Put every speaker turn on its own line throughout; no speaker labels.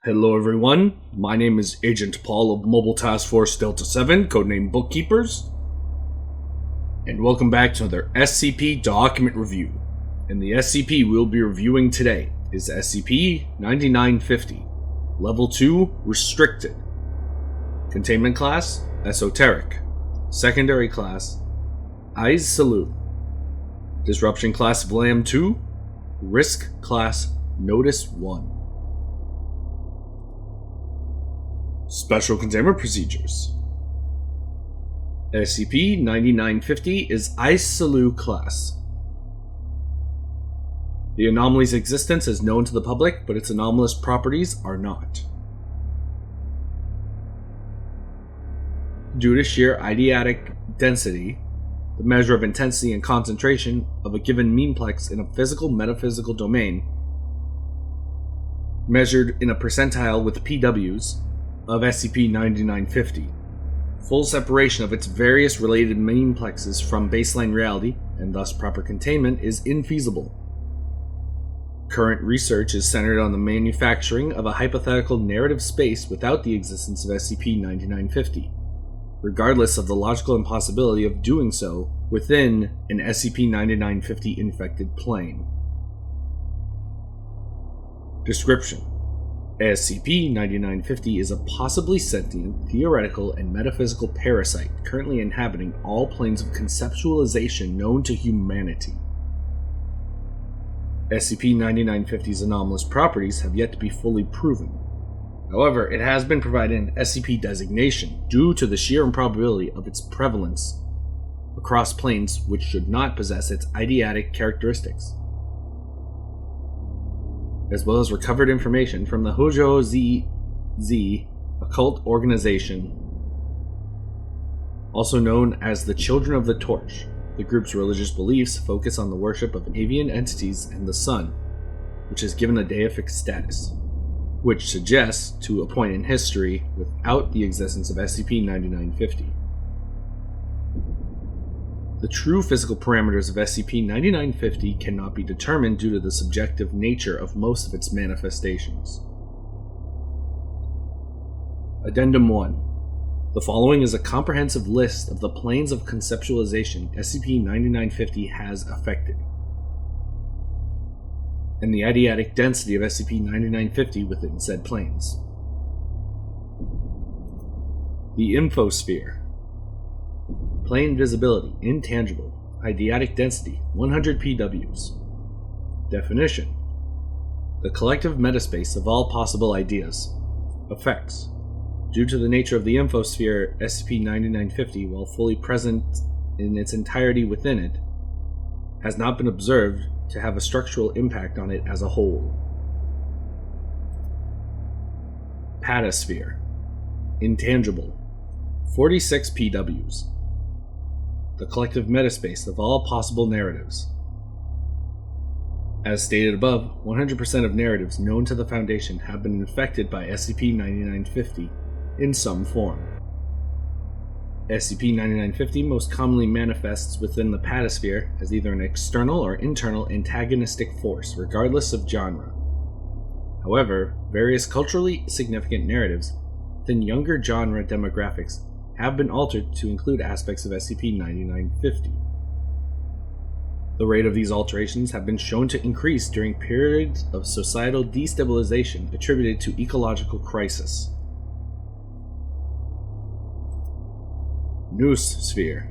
Hello everyone, my name is Agent Paul of Mobile Task Force Delta 7, codenamed Bookkeepers, and welcome back to another SCP document review. And the SCP we'll be reviewing today is SCP-9950, Level 2, Restricted. Containment Class, Esoteric. Secondary Class, Ideate. Disruption Class, Vlam 2. Risk Class, Notice 1. Special Containment Procedures. SCP-9950 is Ideate class. The anomaly's existence is known to the public, but its anomalous properties are not. Due to sheer Ideatic density, the measure of intensity and concentration of a given memeplex in a physical-metaphysical domain, measured in a percentile with PWs, of SCP-9950. Full separation of its various related memplexes from baseline reality, and thus proper containment, is infeasible. Current research is centered on the manufacturing of a hypothetical narrative space without the existence of SCP-9950, regardless of the logical impossibility of doing so within an SCP-9950 infected plane. Description: SCP-9950 is a possibly sentient, theoretical, and metaphysical parasite currently inhabiting all planes of conceptualization known to humanity. SCP-9950's anomalous properties have yet to be fully proven. However, it has been provided an SCP designation due to the sheer improbability of its prevalence across planes which should not possess its Ideatic characteristics, as well as recovered information from the Hojo Z occult organization, also known as the Children of the Torch. The group's religious beliefs focus on the worship of avian entities and the sun, which is given a deific status, which suggests to a point in history without the existence of SCP-9950. The true physical parameters of SCP-9950 cannot be determined due to the subjective nature of most of its manifestations. Addendum 1. The following is a comprehensive list of the planes of conceptualization SCP-9950 has affected, and the Ideatic density of SCP-9950 within said planes. The Infosphere. Plane visibility, intangible, Ideatic density, 100 PWs. Definition: the collective metaspace of all possible ideas. Effects: due to the nature of the infosphere, SCP-9950, while fully present in its entirety within it, has not been observed to have a structural impact on it as a whole. Patasphere. Intangible, 46 PWs. The collective metaspace of all possible narratives. As stated above, 100% of narratives known to the Foundation have been infected by SCP-9950 in some form. SCP-9950 most commonly manifests within the Patasphere as either an external or internal antagonistic force, regardless of genre. However, various culturally significant narratives within younger genre demographics have been altered to include aspects of SCP-9950. The rate of these alterations have been shown to increase during periods of societal destabilization attributed to ecological crisis. Noosphere.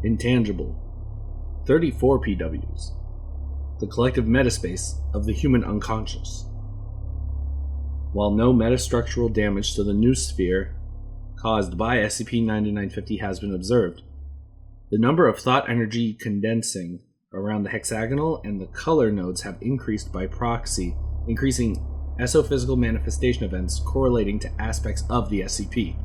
Intangible, 34 PWs. The collective metaspace of the human unconscious. While no metastructural damage to the noosphere caused by SCP-9950 has been observed, the number of thought energy condensing around the hexagonal and the color nodes have increased by proxy, increasing esophysical manifestation events correlating to aspects of the SCP.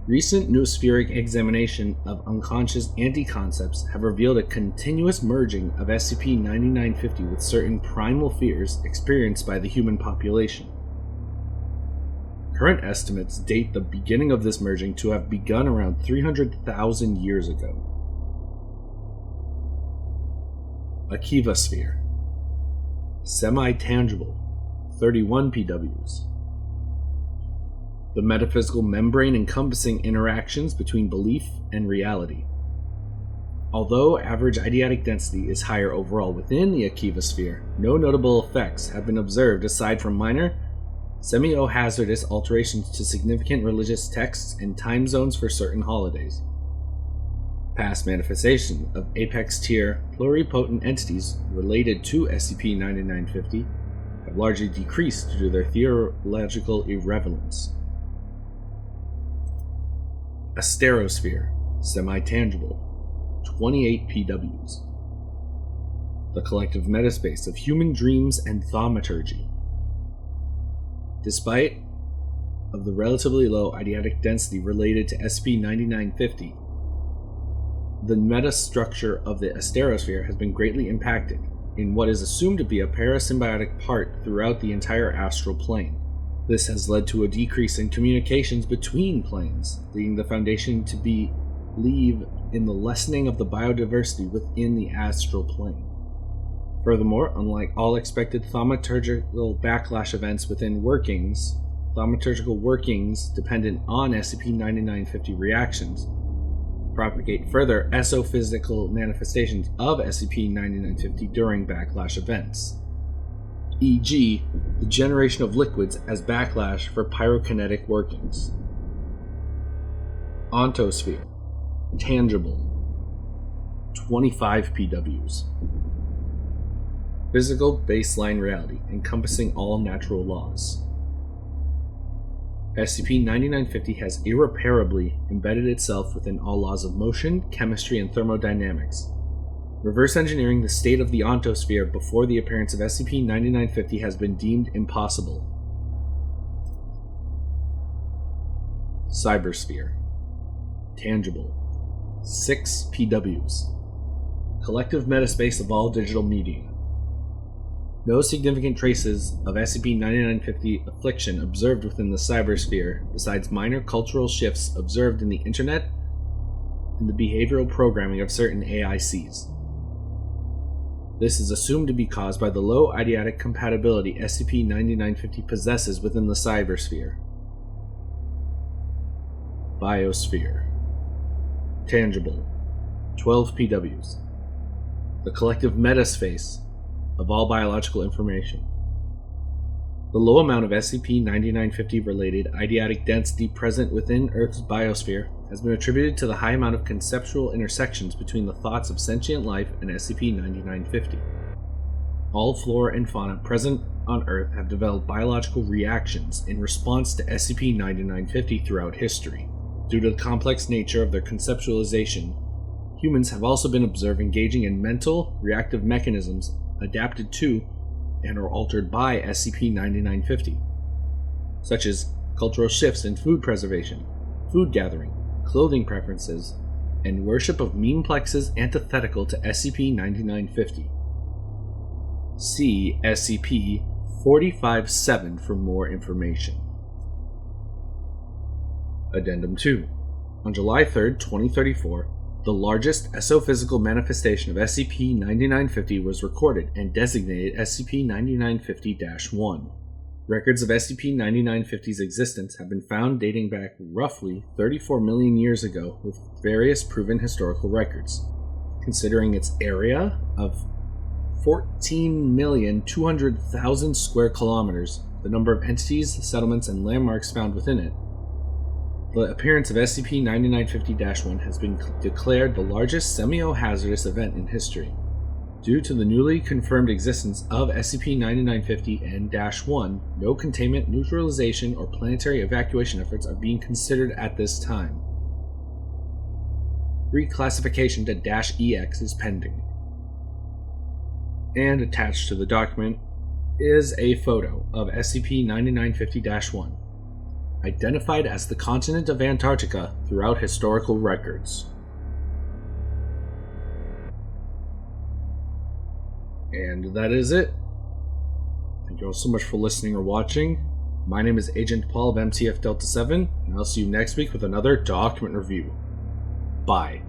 Recent noospheric examination of unconscious anti-concepts have revealed a continuous merging of SCP-9950 with certain primal fears experienced by the human population. Current estimates date the beginning of this merging to have begun around 300,000 years ago. Akiva Sphere. Semi-tangible, 31 PWs. The metaphysical membrane encompassing interactions between belief and reality. Although average ideatic density is higher overall within the Akiva sphere, no notable effects have been observed aside from minor, semi-hazardous alterations to significant religious texts and time zones for certain holidays. Past manifestation of apex tier pluripotent entities related to SCP-9950 have largely decreased due to their theological irrelevance. Asterosphere, semi-tangible, 28 PWs. The collective metaspace of human dreams and thaumaturgy. Despite of the relatively low ideatic density related to SCP-9950, the metastructure of the asterosphere has been greatly impacted in what is assumed to be a parasymbiotic part throughout the entire astral plane. This has led to a decrease in communications between planes, leading the Foundation to believe in the lessening of the biodiversity within the astral plane. Furthermore, unlike all expected thaumaturgical backlash events within workings, thaumaturgical workings dependent on SCP-9950 reactions propagate further exophysical manifestations of SCP-9950 during backlash events, e.g., the generation of liquids as backlash for pyrokinetic workings. Ontosphere, tangible, 25 PWs. Physical baseline reality encompassing all natural laws. SCP-9950 has irreparably embedded itself within all laws of motion, chemistry, and thermodynamics. Reverse engineering the state of the ontosphere before the appearance of SCP-9950 has been deemed impossible. Cybersphere, tangible, 6 PWs. Collective metaspace of all digital media. No significant traces of SCP-9950 affliction observed within the cybersphere, besides minor cultural shifts observed in the internet and the behavioral programming of certain AICs. This is assumed to be caused by the low ideatic compatibility SCP-9950 possesses within the cybersphere. Biosphere, tangible, 12 PWs. The collective metaspace of all biological information. The low amount of SCP-9950 related ideatic density present within Earth's biosphere has been attributed to the high amount of conceptual intersections between the thoughts of sentient life and SCP-9950. All flora and fauna present on Earth have developed biological reactions in response to SCP-9950 throughout history. Due to the complex nature of their conceptualization, humans have also been observed engaging in mental, reactive mechanisms adapted to and or altered by SCP-9950, such as cultural shifts in food preservation, food gathering, clothing preferences, and worship of memeplexes antithetical to SCP-9950. See SCP-45-7 for more information. Addendum 2. On July 3, 2034, the largest exophysical manifestation of SCP-9950 was recorded and designated SCP-9950-1. Records of SCP-9950's existence have been found dating back roughly 34 million years ago with various proven historical records. Considering its area of 14,200,000 square kilometers, the number of entities, settlements, and landmarks found within it, the appearance of SCP-9950-1 has been declared the largest semi-hazardous event in history. Due to the newly confirmed existence of SCP-9950 and -1, no containment, neutralization, or planetary evacuation efforts are being considered at this time. Reclassification to -EX is pending. And attached to the document is a photo of SCP-9950-1. Identified as the continent of Antarctica throughout historical records. And that is it. Thank you all so much for listening or watching. My name is Agent Paul of MTF Delta 7, and I'll see you next week with another document review. Bye.